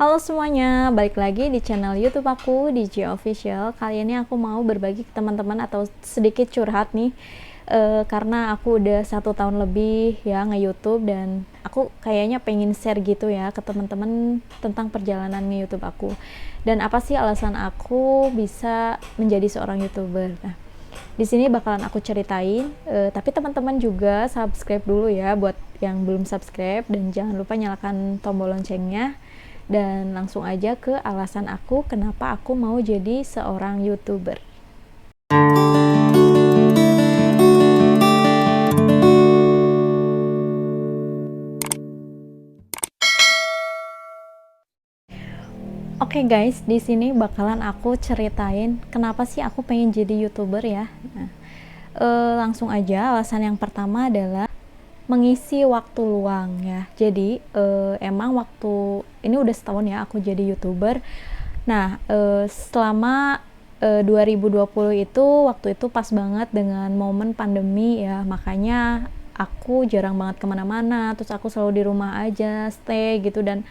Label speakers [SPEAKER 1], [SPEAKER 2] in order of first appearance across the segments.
[SPEAKER 1] Halo semuanya, balik lagi di channel YouTube aku, DJ Official. Kali ini aku mau berbagi ke teman-teman atau sedikit curhat nih, karena aku udah 1 tahun lebih ya nge-YouTube dan aku kayaknya pengen share gitu ya ke teman-teman tentang perjalanan nge-YouTube aku. Dan apa sih alasan aku bisa menjadi seorang YouTuber. Nah, di sini bakalan aku ceritain, tapi teman-teman juga subscribe dulu ya buat yang belum subscribe dan jangan lupa nyalakan tombol loncengnya. Dan langsung aja ke alasan aku kenapa aku mau jadi seorang YouTuber. Oke guys, di sini bakalan aku ceritain kenapa sih aku pengen jadi YouTuber ya. Nah, langsung aja alasan yang pertama adalah mengisi waktu luang ya. Jadi emang waktu ini udah setahun ya aku jadi YouTuber. Nah, selama 2020 itu waktu itu pas banget dengan momen pandemi ya, makanya aku jarang banget kemana-mana, terus aku selalu di rumah aja stay gitu dan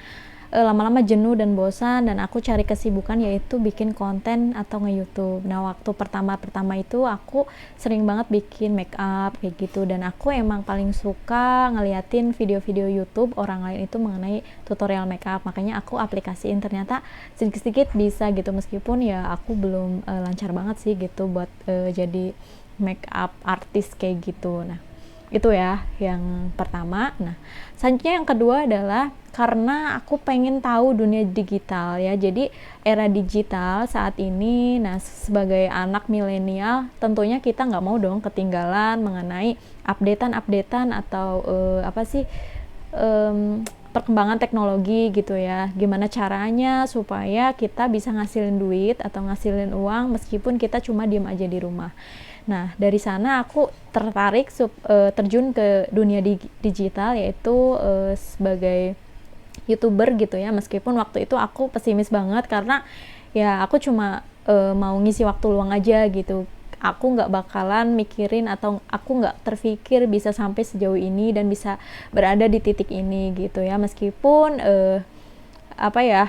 [SPEAKER 1] lama-lama jenuh dan bosan dan aku cari kesibukan yaitu bikin konten atau nge-YouTube. Nah, waktu pertama-pertama itu aku sering banget bikin make up kayak gitu dan aku emang paling suka ngeliatin video-video YouTube orang lain itu mengenai tutorial make up. Makanya aku aplikasiin, ternyata sedikit-sedikit bisa gitu meskipun ya aku belum lancar banget sih gitu buat jadi make up artis kayak gitu. Nah, itu ya yang pertama. Nah, selanjutnya yang kedua adalah karena aku pengen tahu dunia digital ya. Jadi era digital saat ini, nah sebagai anak milenial tentunya kita nggak mau dong ketinggalan mengenai updatean atau apa sih perkembangan teknologi gitu ya. Gimana caranya supaya kita bisa ngasilin duit atau ngasilin uang meskipun kita cuma diem aja di rumah. Nah, dari sana aku tertarik terjun ke dunia digital yaitu sebagai YouTuber gitu ya. Meskipun waktu itu aku pesimis banget karena ya aku cuma mau ngisi waktu luang aja gitu. Aku nggak bakalan mikirin atau aku nggak terpikir bisa sampai sejauh ini dan bisa berada di titik ini gitu ya. Meskipun apa ya,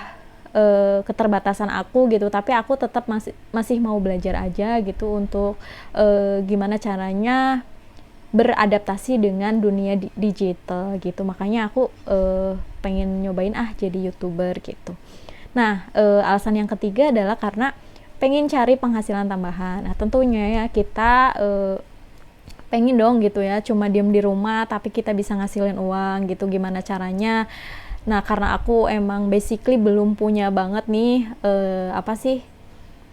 [SPEAKER 1] keterbatasan aku gitu, tapi aku tetap masih mau belajar aja gitu untuk gimana caranya beradaptasi dengan dunia digital gitu. Makanya aku pengen nyobain jadi YouTuber gitu. Nah, alasan yang ketiga adalah karena pengen cari penghasilan tambahan. Nah, tentunya ya kita pengen dong gitu ya cuma diem di rumah tapi kita bisa ngasilin uang gitu. Gimana caranya? Nah, karena aku emang basically belum punya banget nih apa sih,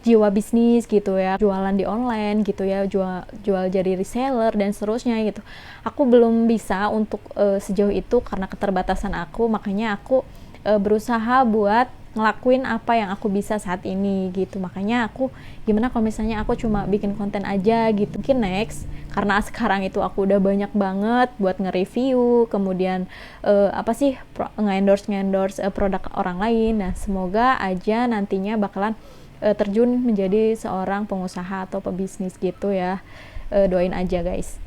[SPEAKER 1] jiwa bisnis gitu ya, jualan di online gitu ya, jual jadi reseller dan seterusnya gitu. Aku belum bisa untuk sejauh itu karena keterbatasan aku, makanya aku berusaha buat ngelakuin apa yang aku bisa saat ini gitu. Makanya aku gimana kalau misalnya aku cuma bikin konten aja gitu. Mungkin next, karena sekarang itu aku udah banyak banget buat nge-review, kemudian apa sih, nge-endorse produk orang lain. Nah, semoga aja nantinya bakalan terjun menjadi seorang pengusaha atau pebisnis gitu ya. Doain aja guys.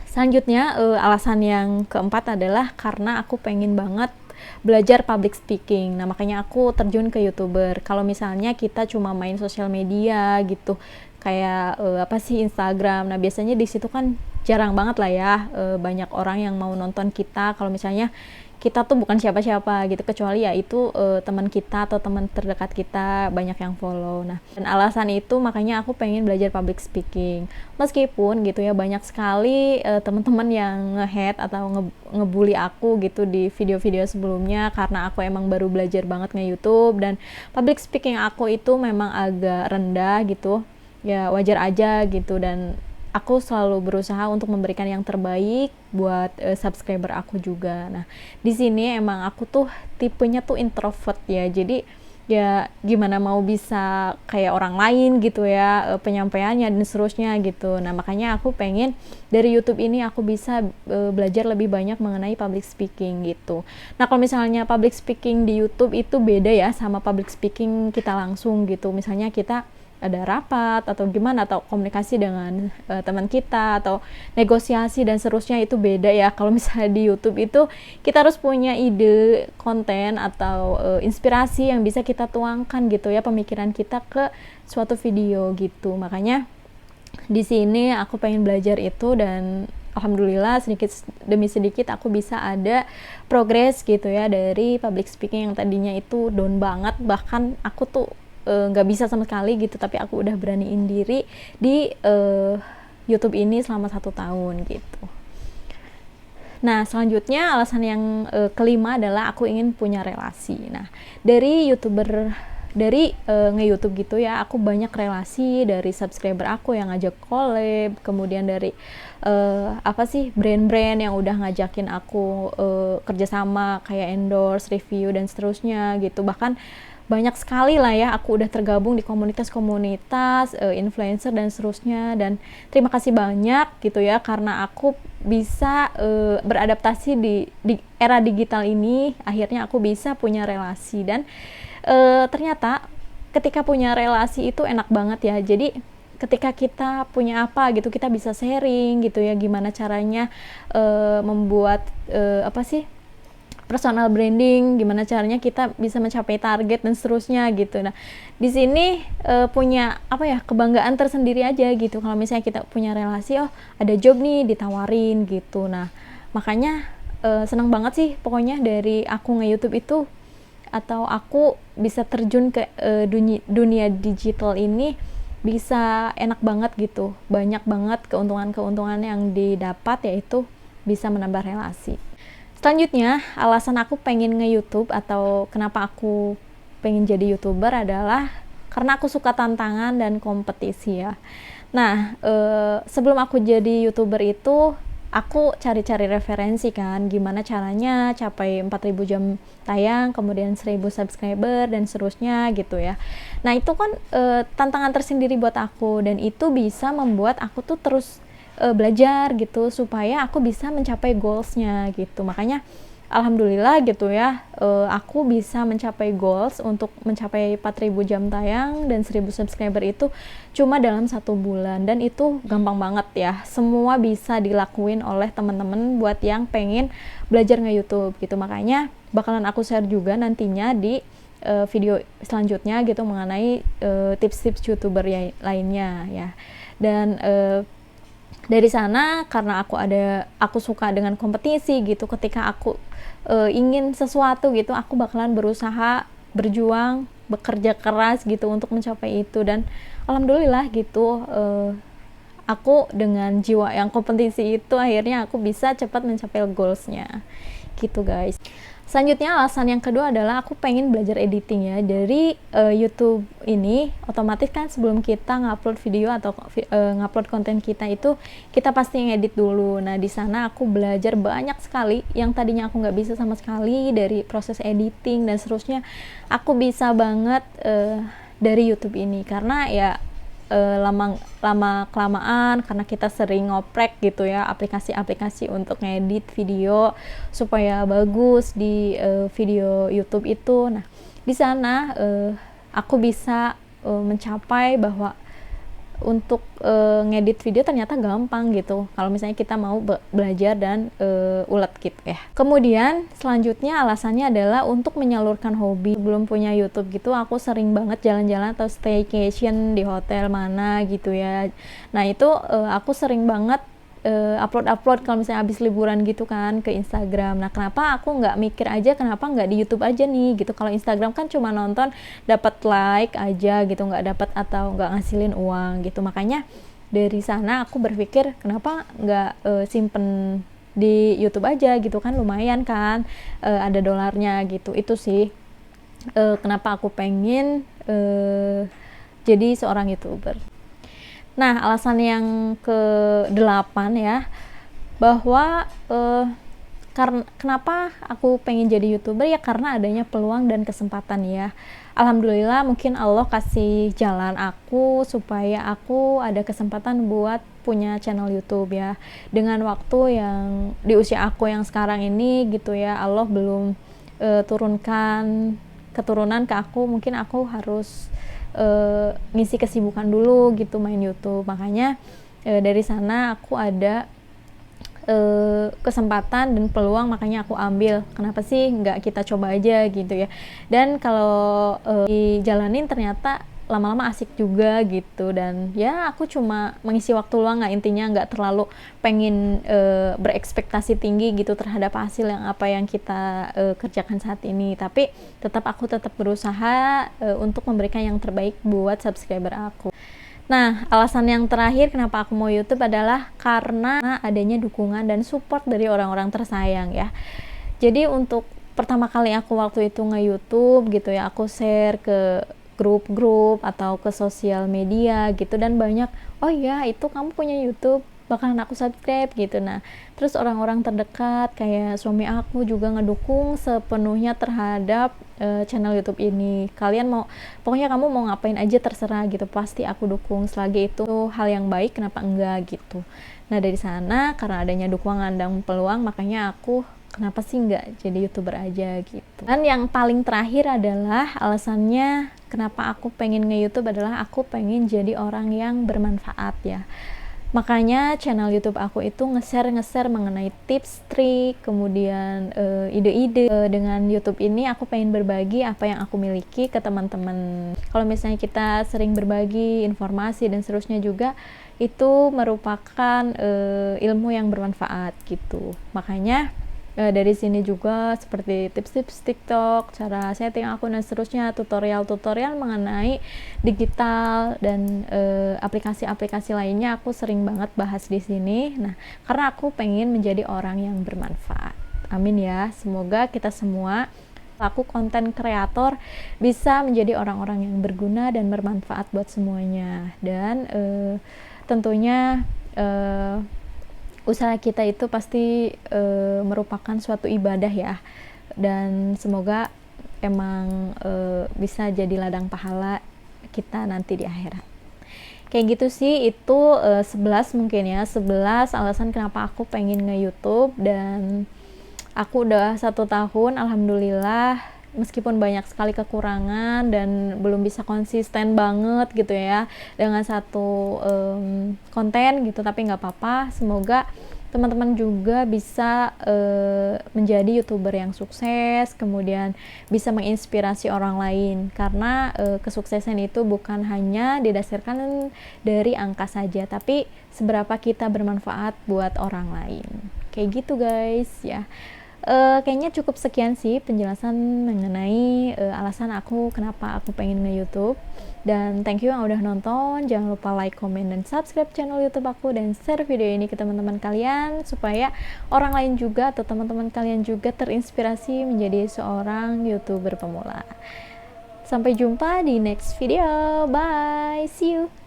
[SPEAKER 1] Selanjutnya alasan yang keempat adalah karena aku pengen banget belajar public speaking. Nah, makanya aku terjun ke YouTuber. Kalau misalnya kita cuma main sosial media gitu, kayak apa sih, Instagram. Nah, biasanya di situ kan jarang banget lah ya banyak orang yang mau nonton kita kalau misalnya kita tuh bukan siapa-siapa gitu, kecuali ya itu teman kita atau teman terdekat kita banyak yang follow. Nah, dan alasan itu makanya aku pengen belajar public speaking. Meskipun gitu ya banyak sekali teman-teman yang nge-hate atau ngebully aku gitu di video-video sebelumnya karena aku emang baru belajar banget nge-YouTube dan public speaking aku itu memang agak rendah gitu. Ya wajar aja gitu dan aku selalu berusaha untuk memberikan yang terbaik buat subscriber aku juga. Nah, di sini emang aku tuh tipenya tuh introvert ya. Jadi ya gimana mau bisa kayak orang lain gitu ya penyampaiannya dan seterusnya gitu. Nah, makanya aku pengen dari YouTube ini aku bisa belajar lebih banyak mengenai public speaking gitu. Nah, kalau misalnya public speaking di YouTube itu beda ya sama public speaking kita langsung gitu. Misalnya kita ada rapat atau gimana, atau komunikasi dengan teman kita atau negosiasi dan seterusnya, itu beda ya. Kalau misalnya di YouTube itu kita harus punya ide konten atau inspirasi yang bisa kita tuangkan gitu ya, pemikiran kita ke suatu video gitu. Makanya di sini aku pengen belajar itu, dan alhamdulillah sedikit demi sedikit aku bisa ada progres gitu ya, dari public speaking yang tadinya itu down banget, bahkan aku tuh nggak bisa sama sekali gitu, tapi aku udah beraniin diri di YouTube ini selama 1 tahun gitu. Nah, selanjutnya alasan yang kelima adalah aku ingin punya relasi. Nah, dari nge-YouTube gitu ya, aku banyak relasi dari subscriber aku yang ngajak collab, kemudian dari brand-brand yang udah ngajakin aku kerjasama kayak endorse, review dan seterusnya gitu. Bahkan banyak sekali lah ya, aku udah tergabung di komunitas-komunitas influencer dan seterusnya, dan terima kasih banyak gitu ya, karena aku bisa beradaptasi di era digital ini. Akhirnya aku bisa punya relasi, dan ternyata ketika punya relasi itu enak banget ya. Jadi ketika kita punya apa gitu, kita bisa sharing gitu ya, gimana caranya membuat personal branding, gimana caranya kita bisa mencapai target dan seterusnya gitu. Nah, di sini punya kebanggaan tersendiri aja gitu kalau misalnya kita punya relasi, oh ada job nih ditawarin gitu. Nah, makanya senang banget sih pokoknya dari aku nge-YouTube itu, atau aku bisa terjun ke dunia digital ini, bisa enak banget gitu. Banyak banget keuntungan-keuntungan yang didapat, yaitu bisa menambah relasi. Selanjutnya, alasan aku pengen nge-YouTube atau kenapa aku pengen jadi YouTuber adalah karena aku suka tantangan dan kompetisi ya. Nah, sebelum aku jadi YouTuber itu, aku cari-cari referensi kan, gimana caranya capai 4.000 jam tayang, kemudian 1.000 subscriber dan seterusnya gitu ya. Nah, itu kan tantangan tersendiri buat aku, dan itu bisa membuat aku tuh terus belajar gitu supaya aku bisa mencapai goalsnya gitu. Makanya alhamdulillah gitu ya, aku bisa mencapai goals untuk mencapai 4.000 jam tayang dan 1.000 subscriber itu cuma dalam 1 bulan, dan itu gampang banget ya. Semua bisa dilakuin oleh teman-teman buat yang pengen belajar nge-YouTube gitu. Makanya bakalan aku share juga nantinya di video selanjutnya gitu mengenai tips-tips YouTuber lainnya ya. Dan dari sana, karena aku suka dengan kompetisi gitu, ketika aku ingin sesuatu gitu, aku bakalan berusaha, berjuang, bekerja keras gitu untuk mencapai itu. Dan alhamdulillah gitu, aku dengan jiwa yang kompetisi itu akhirnya aku bisa cepat mencapai goalsnya gitu guys. Selanjutnya, alasan yang kedua adalah aku pengen belajar editing ya. Dari YouTube ini otomatis kan sebelum kita ngupload video atau ngupload konten kita itu, kita pasti ngedit dulu. Nah, di sana aku belajar banyak sekali yang tadinya aku nggak bisa sama sekali, dari proses editing dan seterusnya. Aku bisa banget dari YouTube ini, karena ya lama kelamaan, karena kita sering ngoprek gitu ya aplikasi-aplikasi untuk ngedit video supaya bagus di video YouTube itu. Nah, di sana aku bisa mencapai bahwa untuk ngedit video ternyata gampang gitu kalau misalnya kita mau belajar dan ulet gitu ya. Kemudian selanjutnya alasannya adalah untuk menyalurkan hobi. Belum punya YouTube gitu, aku sering banget jalan-jalan atau staycation di hotel mana gitu ya. Nah, itu aku sering banget upload kalau misalnya habis liburan gitu kan ke Instagram. Nah, kenapa aku nggak mikir aja, kenapa nggak di YouTube aja nih gitu. Kalau Instagram kan cuma nonton, dapat like aja gitu, nggak dapat atau nggak ngasilin uang gitu. Makanya dari sana aku berpikir, kenapa nggak simpen di YouTube aja gitu kan, lumayan kan ada dolarnya gitu. Itu sih kenapa aku pengen jadi seorang YouTuber. Nah, alasan yang ke-8 ya, bahwa kenapa aku pengen jadi YouTuber ya, karena adanya peluang dan kesempatan ya. Alhamdulillah mungkin Allah kasih jalan aku supaya aku ada kesempatan buat punya channel YouTube ya. Dengan waktu yang di usia aku yang sekarang ini gitu ya, Allah belum turunkan keturunan ke aku, mungkin aku harus ngisi kesibukan dulu gitu main YouTube. Makanya dari sana aku ada kesempatan dan peluang, makanya aku ambil. Kenapa sih nggak kita coba aja gitu ya. Dan kalau dijalanin ternyata lama-lama asik juga gitu. Dan ya aku cuma mengisi waktu luang, nggak, intinya nggak terlalu pengen berekspektasi tinggi gitu terhadap hasil yang apa yang kita kerjakan saat ini. Tapi aku tetap berusaha untuk memberikan yang terbaik buat subscriber aku. Nah, alasan yang terakhir kenapa aku mau YouTube adalah karena adanya dukungan dan support dari orang-orang tersayang ya. Jadi untuk pertama kali aku waktu itu nge-YouTube gitu ya, aku share ke grup-grup atau ke sosial media gitu, dan banyak, oh iya itu kamu punya YouTube, bakalan aku subscribe gitu. Nah, terus orang-orang terdekat kayak suami aku juga ngedukung sepenuhnya terhadap channel YouTube ini. Kalian mau, pokoknya kamu mau ngapain aja terserah gitu, pasti aku dukung selagi itu hal yang baik, kenapa enggak gitu. Nah, dari sana karena adanya dukungan dan peluang, makanya aku kenapa sih nggak jadi YouTuber aja gitu. Dan yang paling terakhir adalah alasannya kenapa aku pengen nge-YouTube adalah aku pengen jadi orang yang bermanfaat ya. Makanya channel YouTube aku itu nge-share mengenai tips, trik, kemudian ide-ide. Dengan YouTube ini aku pengen berbagi apa yang aku miliki ke teman-teman. Kalau misalnya kita sering berbagi informasi dan seterusnya juga, itu merupakan ilmu yang bermanfaat gitu. Makanya dari sini juga seperti tips-tips TikTok, cara setting akun dan seterusnya, tutorial-tutorial mengenai digital dan aplikasi-aplikasi lainnya aku sering banget bahas di sini. Nah, karena aku pengen menjadi orang yang bermanfaat. Amin ya. Semoga kita semua aku konten kreator bisa menjadi orang-orang yang berguna dan bermanfaat buat semuanya. Dan tentunya usaha kita itu pasti merupakan suatu ibadah ya, dan semoga emang bisa jadi ladang pahala kita nanti di akhirat. Kayak gitu sih, itu 11 mungkin ya, 11 alasan kenapa aku pengen nge-YouTube. Dan aku udah 1 tahun alhamdulillah, meskipun banyak sekali kekurangan dan belum bisa konsisten banget gitu ya dengan satu konten gitu, tapi nggak apa-apa. Semoga teman-teman juga bisa menjadi YouTuber yang sukses, kemudian bisa menginspirasi orang lain, karena kesuksesan itu bukan hanya didasarkan dari angka saja, tapi seberapa kita bermanfaat buat orang lain. Kayak gitu guys ya. Kayaknya cukup sekian sih penjelasan mengenai alasan aku kenapa aku pengen nge-YouTube. Dan thank you yang udah nonton. Jangan lupa like, comment, dan subscribe channel YouTube aku, dan share video ini ke teman-teman kalian supaya orang lain juga atau teman-teman kalian juga terinspirasi menjadi seorang YouTuber pemula. Sampai jumpa di next video. Bye, see you.